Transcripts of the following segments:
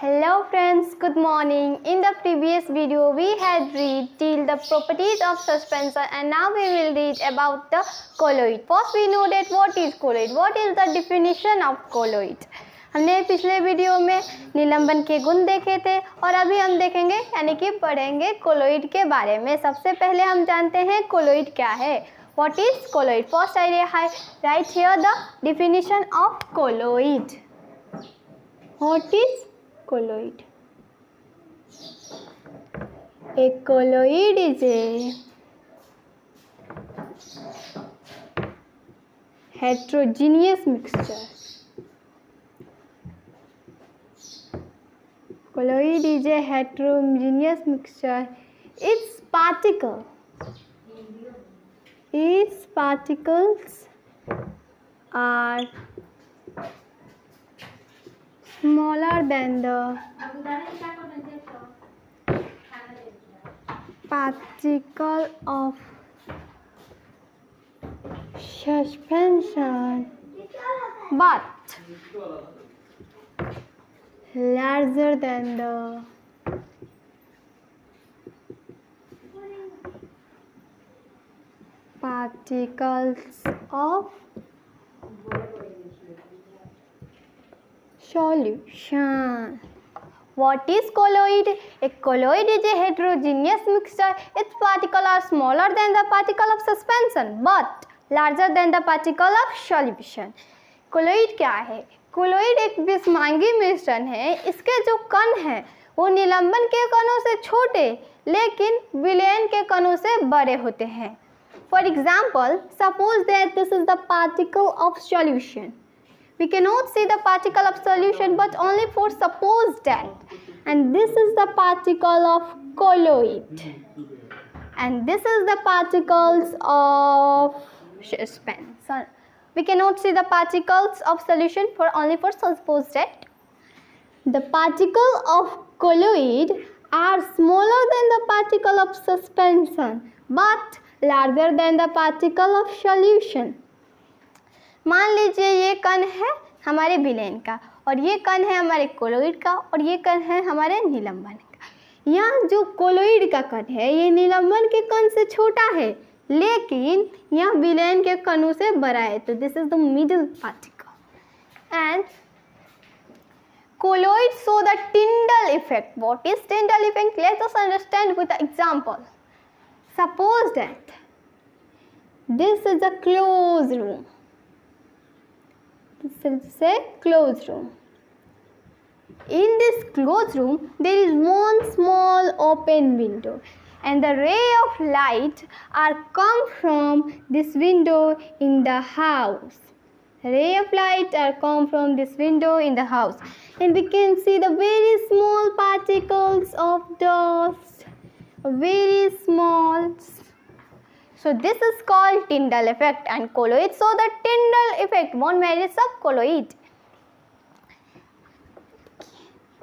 Hello friends, good morning. In the previous video we had read till the properties of suspension and now we will read about the colloid. First we know that what is colloid. What is the definition of colloid? हमने पिछले video में निलंबन के गुण देखे थे और अभी हम देखेंगे यानी कि पढ़ेंगे कोलोइड के बारे में। सबसे पहले हम जानते हैं कोलोइड क्या है। What is colloid? First I write here the definition of colloid. What is colloid? A colloid is a heterogeneous mixture. Colloid is a heterogeneous mixture. Its particles are smaller than the particle of suspension but larger than the particles of solution. What is colloid? A colloid is a heterogeneous mixture. Its particles are smaller than the particle of suspension but larger than the particle of solution. colloid क्या है? colloid एक विषमांगी मिश्रण है। इसके जो कण हैं वो निलंबन के कणों से छोटे लेकिन विलयन के कणों से बड़े होते हैं। For example, suppose that this is the particle of solution. We cannot see the particle of solution but only for suppose that. And this is the particle of colloid. And this is the particles of suspension. We cannot see the particles of solution for only for suppose that. The particle of colloid are smaller than the particle of suspension but larger than the particle of solution. मान लीजिए ये कण है हमारे विलयन का और ये कण है हमारे कोलोइड का और ये कण है हमारे निलंबन का। यहाँ जो कोलोइड का कण है ये निलंबन के कण से छोटा है लेकिन यह विलयन के कणों से बड़ा है। तो this is the middle particle and colloid show the Tyndall effect. What is Tyndall effect? Let us understand with an example. Suppose that this is a closed room. This is a closed room. In this closed room, there is one small open window, and the ray of light are come from this window in the house. Ray of light are come from this window in the house, and we can see the very small particles of dust, very small. So this is called Tyndall effect and colloid. So the Tyndall effect, one merits of colloid.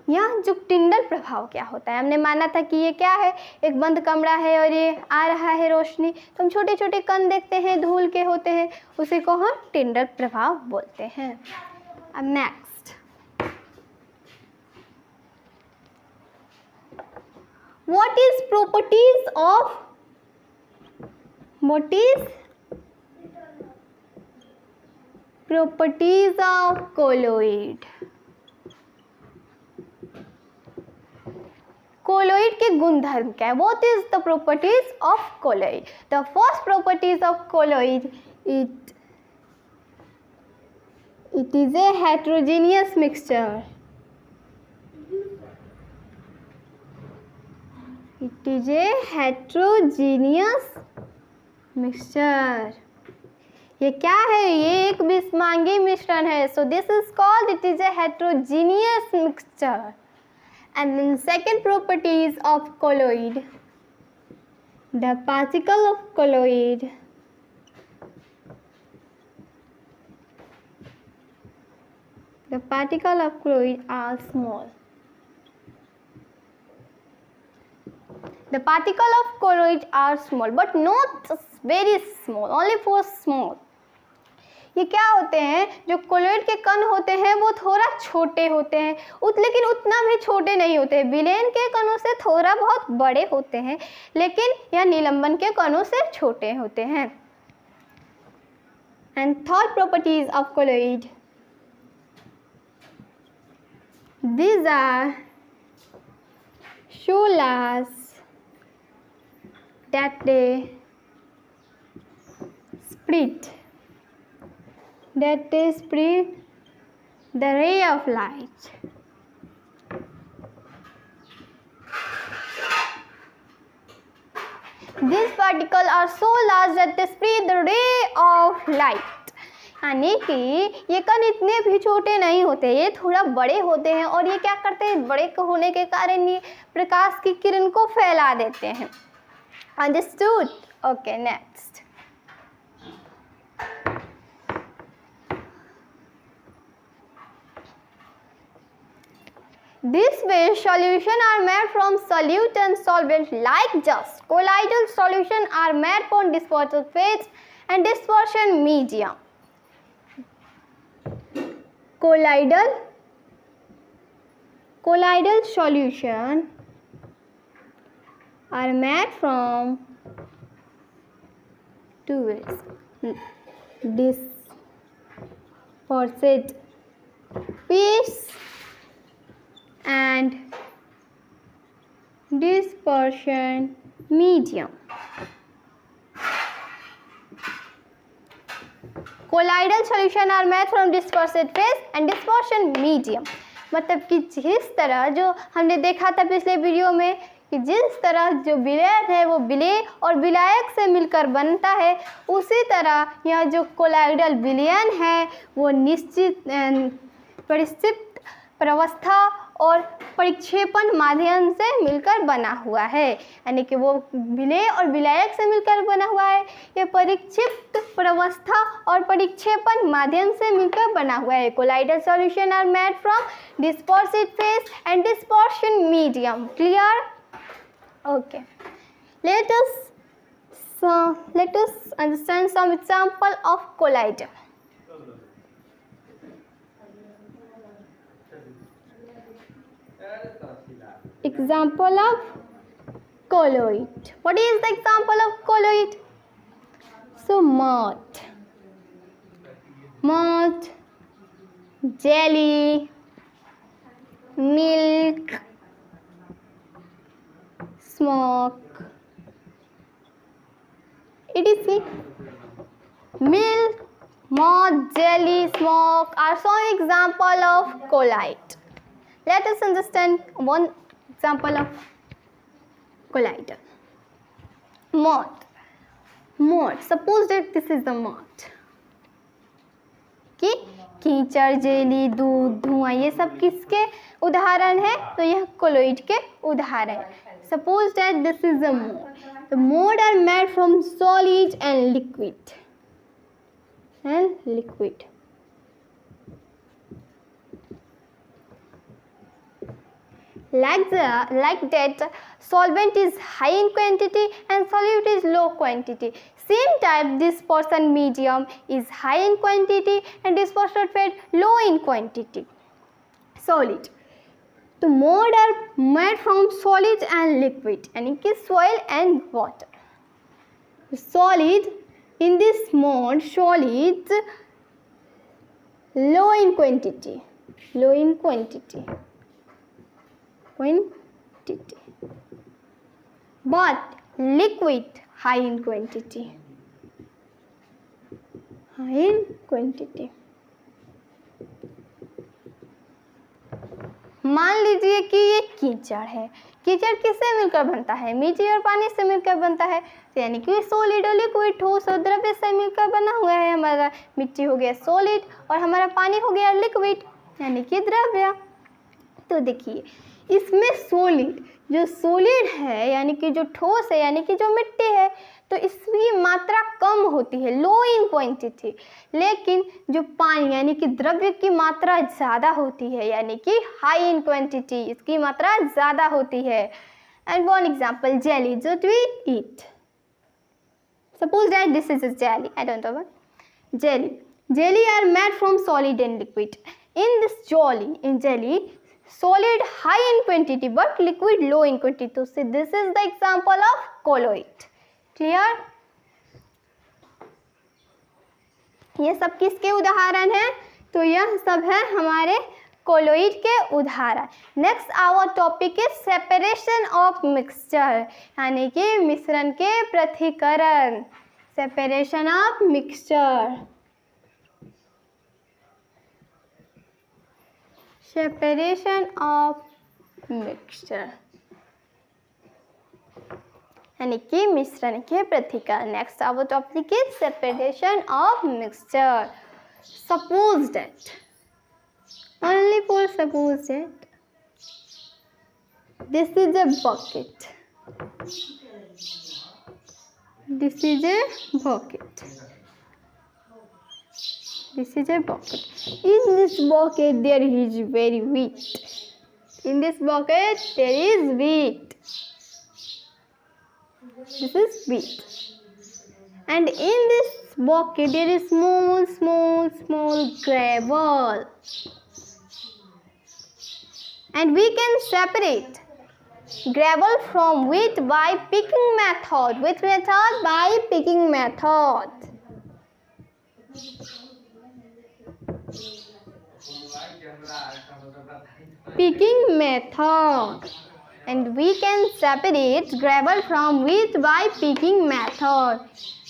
यह जो टिंडल प्रभाव क्या होता है, हमने माना था कि ये क्या है, एक बंद कमरा है और ये आ रहा है रोशनी, तो हम छोटे छोटे कण देखते हैं, धूल के होते हैं, उसी को हम टिंडल प्रभाव बोलते हैं। अब next, what is properties of colloid? colloid के गुणधर्म क्या है? What is the properties of colloid? The first properties of colloid, it is a heterogeneous mixture. It is a heterogeneous mixture. ये क्या है? ये एक विषमांगी मिश्रण है. So this is called, it is a heterogeneous mixture. And then second properties of colloid, the particle of colloid are small. The particle of colloid are small but not very small, only for small. ये क्या होते हैं, जो colloid के कण होते हैं वो थोड़ा छोटे होते हैं, लेकिन उतना भी छोटे नहीं होते। विलेन के कणों से थोड़ा बहुत बड़े होते हैं, लेकिन यह निलंबन के कणों से छोटे होते हैं। And third properties of colloid, these are so large that they spread the ray of light. These particles are so large that they spread the ray of light. यानी कि ये कण इतने भी छोटे नहीं होते, ये थोड़ा बड़े होते हैं और ये क्या करते हैं, बड़े होने के कारण ये प्रकाश की किरण को फैला देते हैं। Understood? Okay, next. This way solution are made from solute and solvent like just. Colloidal solution are made from dispersion phase and dispersion medium. Colloidal solution are made from two ways: dispersed phase and dispersion medium. Colloidal solution are made from dispersed phase and dispersion medium. मतलब कि जिस तरह जो हमने देखा था पिछले video में कि जिस तरह जो विलयन है वो विलेय और विलायक से मिलकर बनता है, उसी तरह यह जो कोलॉइडल विलयन है वो निश्चित परिस्थित प्रवस्था और परिक्षेपण माध्यम से मिलकर बना हुआ है। यानी कि वो विलेय और विलायक से मिलकर बना हुआ है, ये परिक्षिप्त प्रवस्था और परिक्षेपण माध्यम से मिलकर बना हुआ है। Colloidal solution are made from dispersive phase and dispersion medium. Clear? Okay, let us understand some example of colloid. Example of colloid. What is the example of colloid? So mud, jelly, milk, smoke. etc. Milk, mud, jelly, smoke are some example of colloid. Let us understand one example of colloid. Mud. Suppose that this is the mud. कि कीचड़, jelly, दूध, धुआं ये सब किसके उदाहरण है? तो यह कोलोइड के उदाहरण। Suppose that this is the mud. The mud are made from solid and liquid. Like that, solvent is high in quantity and solute is low quantity. Same type, dispersion medium is high in quantity and dispersion phase low in quantity. Solid. तो mode are made from solid and liquid, यानी कि soil and water. Solid, in this mode, solids low in quantity. But liquid high in quantity. मान लीजिए कि ये कीचड़ है। कीचड़ किससे मिलकर बनता है? मिट्टी और पानी से मिलकर बनता है। तो यानी कि सॉलिड और लिक्विड, ठोस और द्रव्य से मिलकर बना हुआ है। हमारा मिट्टी हो गया सॉलिड और हमारा पानी हो गया लिक्विड, यानी कि द्रव्य। तो देखिए इसमें सॉलिड है यानी कि जो ठोस है, यानी कि जो मिट्टी है, तो इसकी मात्रा कम होती है, लो इन क्वांटिटी। लेकिन जो पानी यानी कि द्रव्य की मात्रा ज़्यादा होती है, यानी कि हाई इन क्वांटिटी, इसकी मात्रा ज़्यादा होती है। एंड वन एग्जांपल, जेली, जो we eat. Suppose that this is a jelly, I don't know jelly. Jelly are made from solid and liquid. In jelly, solid high in quantity but liquid low in quantity. So this is the example of colloid. Clear? ये सब किसके उदाहरण हैं? तो यह सब है हमारे कोलोइड के उदाहरण. Next our topic is separation of mixture, यानी कि मिश्रण के पृथक्करण. Separation of mixture. Separation of mixture यानी कि मिश्रण के पृथक्करण. Next our topic is separation of mixture. Suppose that, only for suppose that this is a bucket. This is a bucket. This is a bucket. In this bucket there is very wheat. In this bucket there is wheat. This is wheat. And in this bucket there is small gravel. And we can separate gravel from wheat by picking method. Which method? By picking method. Picking method. And we can separate gravel from wheat by picking method.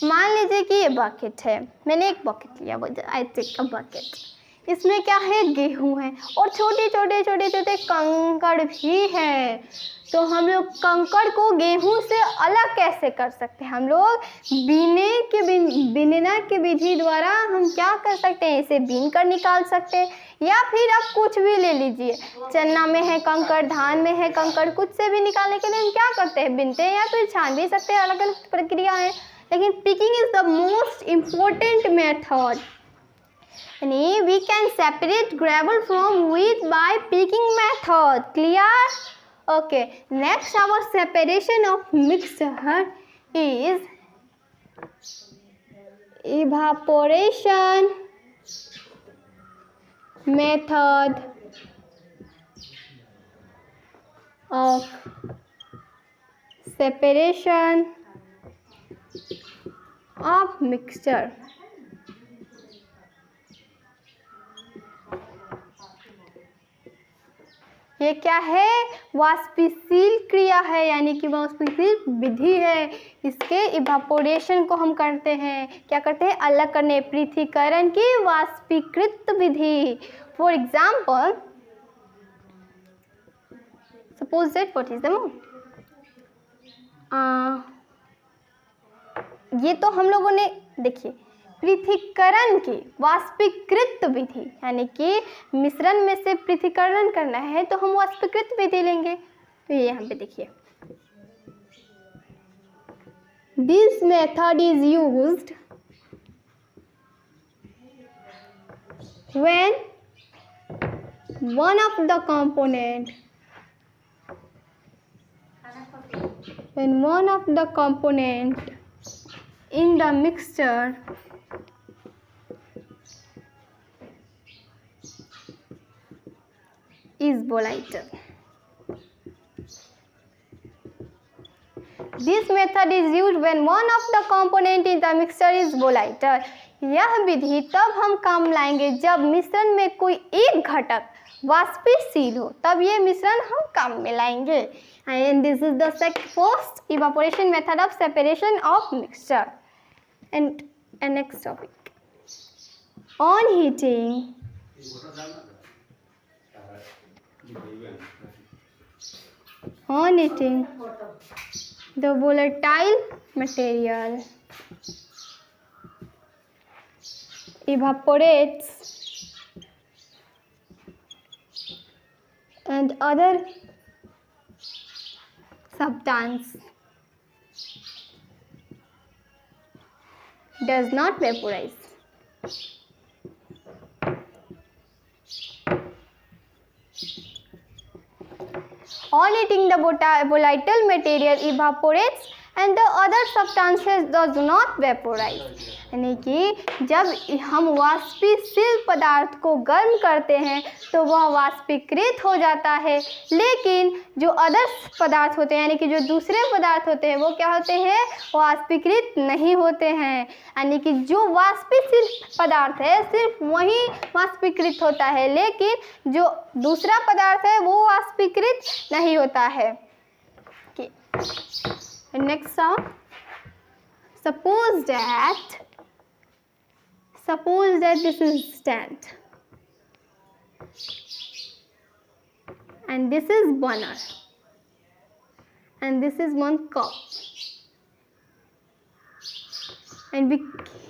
मान लीजिए कि ये bucket है, मैंने एक bucket लिया, I take a bucket. इसमें क्या है? गेहूं है और छोटे छोटे कंकड़ भी है. तो हम लोग कंकड़ को गेहूं से अलग कैसे कर सकते हैं? हम लोग बीनना के विधि द्वारा हम क्या कर सकते हैं? इसे बीन कर निकाल सकते हैं. या फिर आप कुछ भी ले लीजिए, चना में है कंकड़, धान में है कंकड़, कुछ से भी निकालने के लिए हम क्या करते हैं? बीनते हैं या फिर छान भी सकते हैं. अलग अलग प्रक्रिया है, लेकिन picking is the most important method. यानी we can separate gravel from wheat by picking method. Clear? Okay. Next, our separation of mixture is evaporation method of separation of mixture. ये क्या है? वाष्पशील क्रिया है, यानी कि वाष्पशील विधि है. इसके इवापोरेशन को हम करते हैं, क्या करते हैं? अलग करने, पृथक्करण की वाष्पीकृत विधि. For example, suppose that what is the moon. ये तो हम लोगों ने देखिए पृथक्करण की वाष्पीकृत विधि, यानी कि मिश्रण में से पृथक्करण करना है तो हम वाष्पीकृत विधि लेंगे. तो ये यहाँ पे देखिए, this method is used when one of the component in the mixture is volatile. This method is used when one of the component in the mixture is volatile. यह विधि तब हम काम लाएंगे जब मिश्रण में कोई एक घटक वाष्पशील हो, तब ये मिश्रण हम काम में लाएंगे. And this is the first evaporation method of separation of mixture. And next topic, on heating the volatile material evaporates and other substance does not vaporize. On heating, the volatile material evaporates and the other substances does not vaporize. यानी कि जब हम वाष्पशील पदार्थ को गर्म करते हैं तो वह वाष्पीकृत हो जाता है, लेकिन जो अदर्स पदार्थ होते हैं यानी कि जो दूसरे पदार्थ होते हैं वो क्या होते हैं, वाष्पीकृत नहीं होते हैं। यानी कि जो वाष्पशील पदार्थ है सिर्फ वही वाष्पीकृत होता है, लेकिन जो दूसरा पदार्थ है वो वाष्पीकृत नहीं होता है। Next sum, suppose that this is stand and this is burner and this is one cup, and we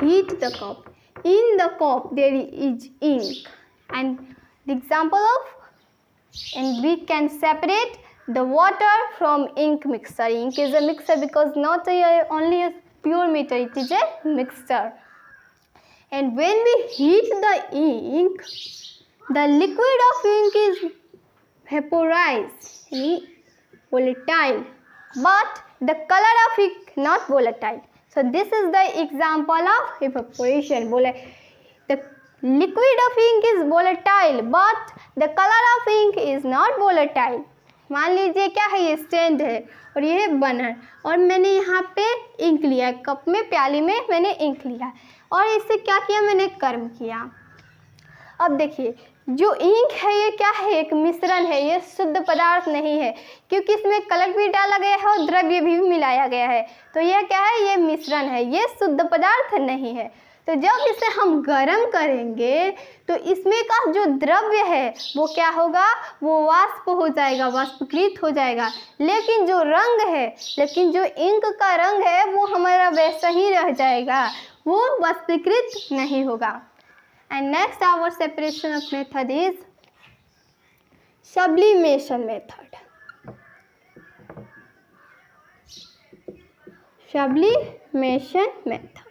heat the cup. In the cup there is ink, and the example of, and we can separate the water from ink mixture. Ink is a mixture because not only a pure meter, it is a mixture. And when we heat the ink, the liquid of ink is vaporized, volatile, but the color of ink not volatile. So this is the example of evaporation. The liquid of ink is volatile, but the color of ink is not volatile. मान लीजिए क्या है, ये stand है और ये है burner, और मैंने यहाँ पे इंक लिया, कप में प्याली में मैंने इंक लिया और इससे क्या किया, मैंने गर्म किया। अब देखिए जो इंक है ये क्या है, एक मिश्रण है, ये शुद्ध पदार्थ नहीं है क्योंकि इसमें कलर भी डाला गया है और द्रव्य भी मिलाया गया है। तो यह क्या है, ये मिश्रण है, ये शुद्ध पदार्थ नहीं है। तो जब इसे हम गर्म करेंगे तो इसमें का जो द्रव्य है वो क्या होगा, वो वाष्प हो जाएगा, वाष्पीकृत हो जाएगा, लेकिन जो रंग है, लेकिन जो इंक का रंग है वो हमारा वैसा ही रह जाएगा, वो वाष्पीकृत नहीं होगा। And next our separation of method is sublimation method. Sublimation method,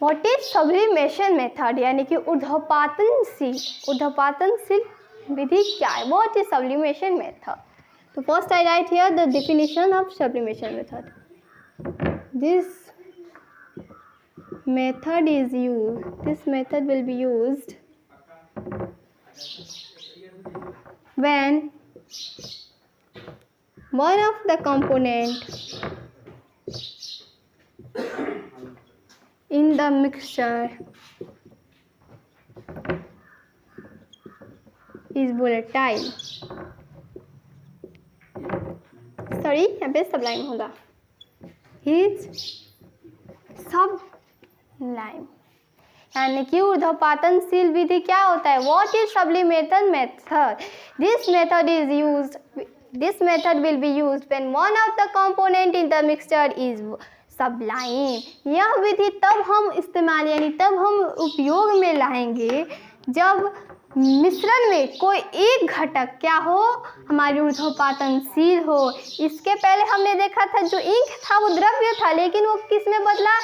what is sublimation method, यानी कि ऊर्ध्वपातनशील विधि क्या है, व्हाट इज सब्लिमेशन मेथड। तो first I write here the definition of sublimation method. This method will be used when one of the component in the mixture is volatile, यहाँ पे Sublime होगा, is सबलाइम, यानी कि ऊर्ध्वपातनशील विधि क्या होता है, what is sublimation method. This method will be used when one of the component in the mixture is sublime. यह विधि तब हम इस्तेमाल यानी तब हम उपयोग में लाएंगे जब मिश्रण में कोई एक घटक क्या हो, हमारी ऊर्ध्वपातनशील हो। इसके पहले हमने देखा था जो इंक था वो द्रव्य था, लेकिन वो किस में बदला,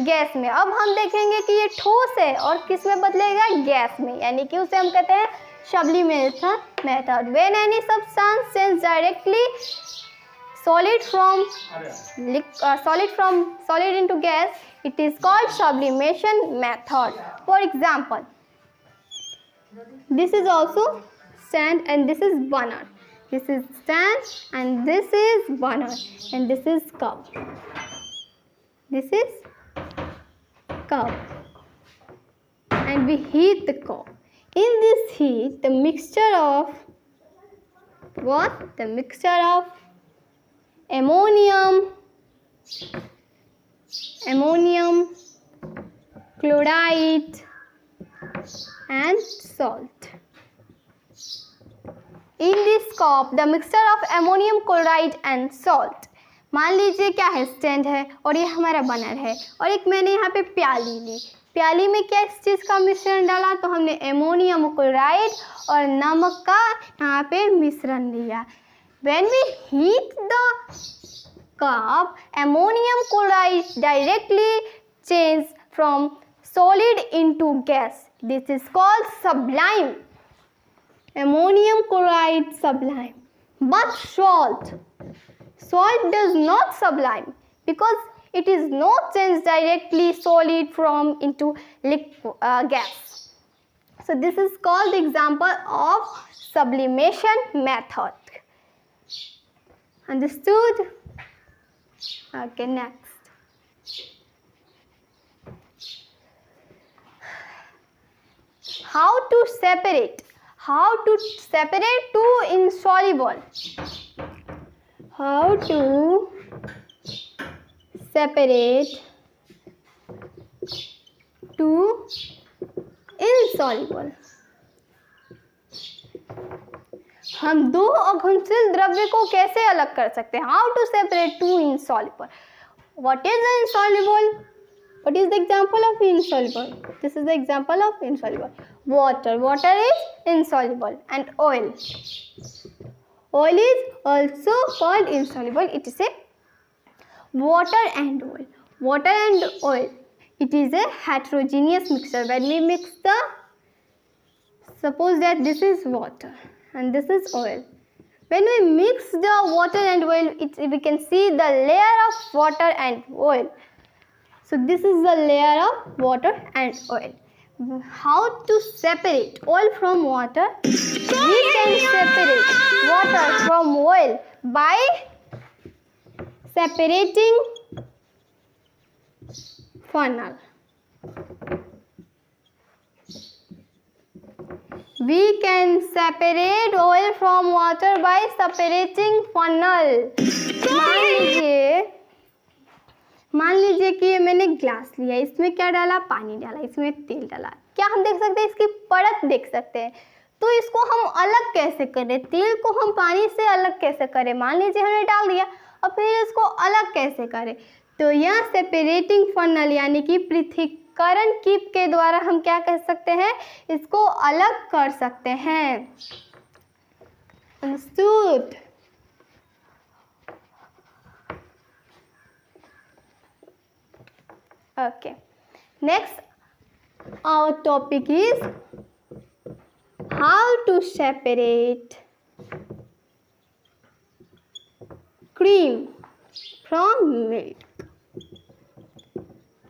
गैस में। अब हम देखेंगे कि ये ठोस है और किस में बदलेगा, गैस में, यानी कि उसे हम कहते हैं sublimation method. When any substance changes directly solid into gas, it is called sublimation method. For example, this is also sand and this is burner. This is sand and this is burner and this is cup. This is cup and we heat the cup. In this heat, the mixture of what? The mixture of ammonium chloride and salt. In this cup, the mixture of ammonium chloride and salt. मान लीजिए क्या है, stand है और ये हमारा burner है और एक मैंने यहाँ पे प्याली ली। प्याली में क्या इस चीज़ का मिश्रण डाला, तो हमने एमोनियम क्लोराइड और नमक का यहाँ पे मिश्रण लिया। When we heat the cup, ammonium chloride directly changes from solid into gas. This is called sublime. Ammonium chloride sublime. But salt does not sublime because It is not changed directly solid from into gas. So this is called the example of sublimation method. Understood? Okay, next. How to separate two insoluble. How to separate two insoluble. हम दो अघुलनशील द्रव्य को कैसे अलग कर सकते हैं? How to separate two insoluble. What is the insoluble? What is the example of insoluble? This is the example of insoluble. Water. Water is insoluble. And oil. Oil is also called insoluble. It is a water and oil. Water and oil. It is a heterogeneous mixture. When we mix the, suppose that this is water and this is oil. When we mix the water and oil, we can see the layer of water and oil. So this is the layer of water and oil. How to separate oil from water? We can separate water from oil by separating funnel. We can separate oil from water by separating funnel. मान लीजिए कि ये मैंने glass लिया, इसमें क्या डाला? पानी डाला, इसमें तेल डाला. क्या हम देख सकते हैं? इसकी परत देख सकते हैं. तो इसको हम अलग कैसे करें? तेल को हम पानी से अलग कैसे करें? मान लीजिए हमने डाल दिया, और फिर इसको अलग कैसे करें? तो यह सेपरेटिंग फनल यानी कि पृथक्करण कीप के द्वारा हम क्या कह सकते हैं? इसको अलग कर सकते हैं. Understood? Okay. Next, our topic is how to separate cream from milk.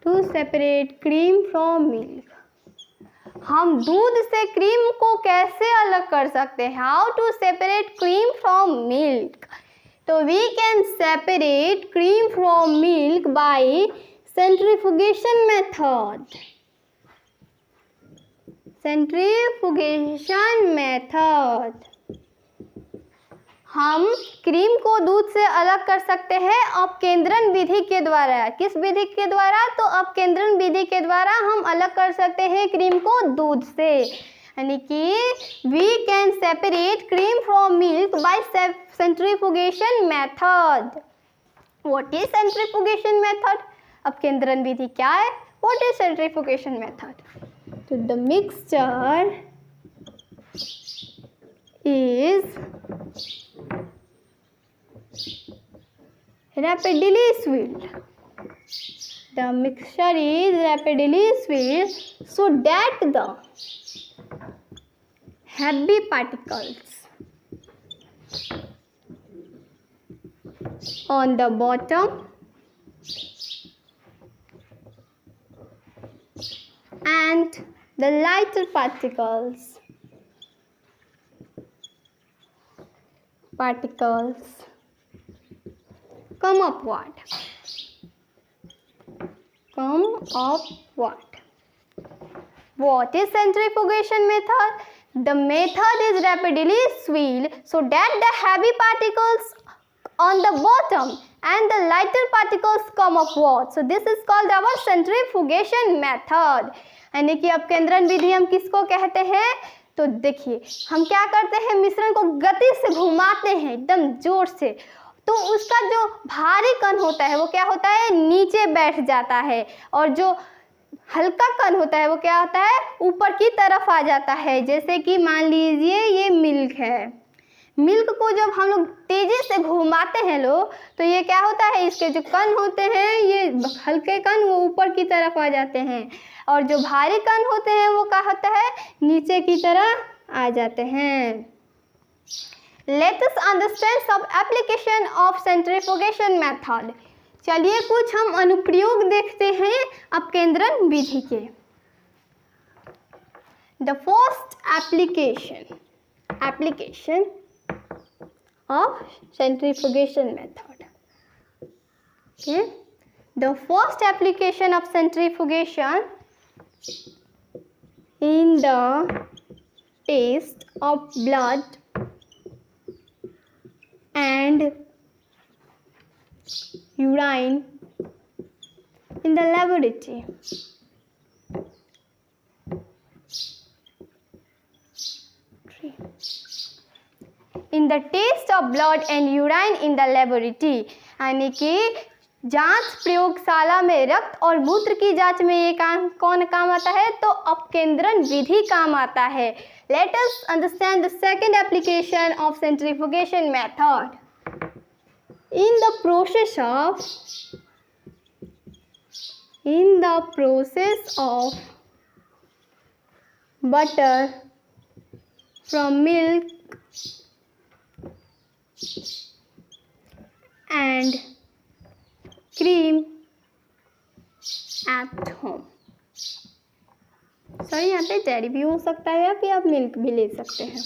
To separate cream from milk. हम दूध से क्रीम को कैसे अलग कर सकते हैं? How to separate cream from milk? तो we can separate cream from milk by centrifugation method. Centrifugation method. हम क्रीम को दूध से अलग कर सकते हैं अपकेंद्रण विधि के द्वारा. किस विधि के द्वारा? तो अपकेंद्रण विधि के द्वारा हम अलग कर सकते हैं क्रीम को दूध से. यानी कि we can separate cream from milk by centrifugation method. What is centrifugation method? अपकेंद्रण विधि क्या है? What is centrifugation method? So the mixture is rapidly swilled. The mixture is rapidly swilled so that the heavy particles on the bottom and the lighter particles come upward. What is centrifugation method? The method is rapidly swilled so that the heavy particles on the bottom and the lighter particles come upward. So this is called our centrifugation method. यानी कि अपकेंद्रण विधि हम किसको कहते हैं? तो देखिए हम क्या करते हैं? मिश्रण को गति से घुमाते हैं एकदम जोर से, तो उसका जो भारी कण होता है वो क्या होता है? नीचे बैठ जाता है, और जो हल्का कण होता है वो क्या होता है? ऊपर की तरफ आ जाता है. जैसे कि मान लीजिए ये मिल्क है. मिल्क को जब हम लोग तेजी से घुमाते हैं लोग, तो ये क्या होता है? इसके जो कण होते हैं, ये हल्के कण वो ऊपर की तरफ आ जाते हैं, और जो भारी कण होते हैं वो क्या होता है? नीचे की तरफ आ जाते हैं. Let us understand some application of centrifugation method. चलिए कुछ हम अनुप्रयोग देखते हैं अपकेंद्रण विधि के। The first application of centrifugation method. Okay, the first application of centrifugation in the test of blood and urine in the laboratory. In the test of blood and urine in the laboratory, यानी कि जांच प्रयोगशाला में रक्त और मूत्र की जांच में ये कौन काम आता है? तो अपकेंद्रण विधि काम आता है। Let us understand the second application of centrifugation method. In the process of butter from milk and cream at home. Sorry, यहाँ पे डेयरी भी हो सकता है या फिर आप मिल्क भी ले सकते हैं।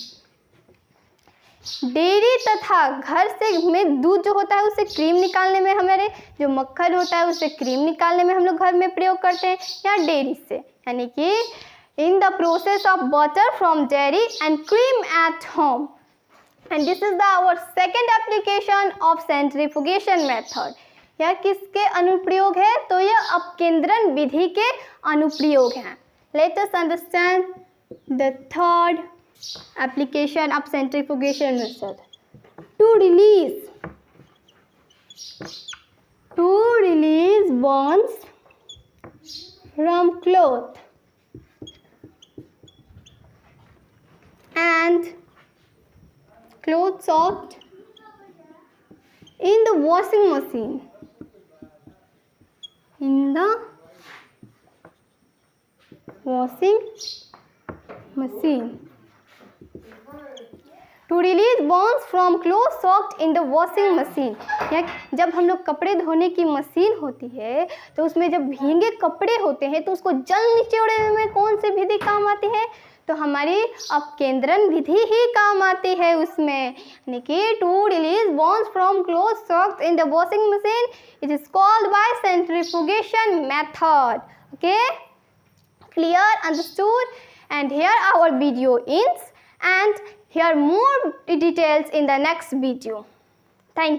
डेयरी तथा घर से में दूध जो होता है उससे क्रीम निकालने में, हमारे जो मक्खन होता है उससे क्रीम निकालने में हम लोग घर में प्रयोग करते हैं, या डेयरी से, यानी कि in the process of butter from dairy and cream at home. And this is our second application of centrifugation method. यह किसके अनुप्रयोग है? तो यह अपकेंद्रण विधि के अनुप्रयोग हैं। Let us understand the third application of centrifugation method. To release bonds from cloth and cloth soaked in the washing machine. To release bonds from cloth soaked in the washing machine. या जब हम लोग कपड़े धोने की machine होती है तो उसमें जब भीगे कपड़े होते हैं तो उसको जल निचोड़ने में कौन सी विधि काम आती है? तो हमारी अपकेंद्रण विधि ही काम आती है उसमें। यानी कि to release bonds from cloth soaked in the washing machine it is called by centrifugation method. Okay, clear, understood? And here our video ends, and here more details in the next video.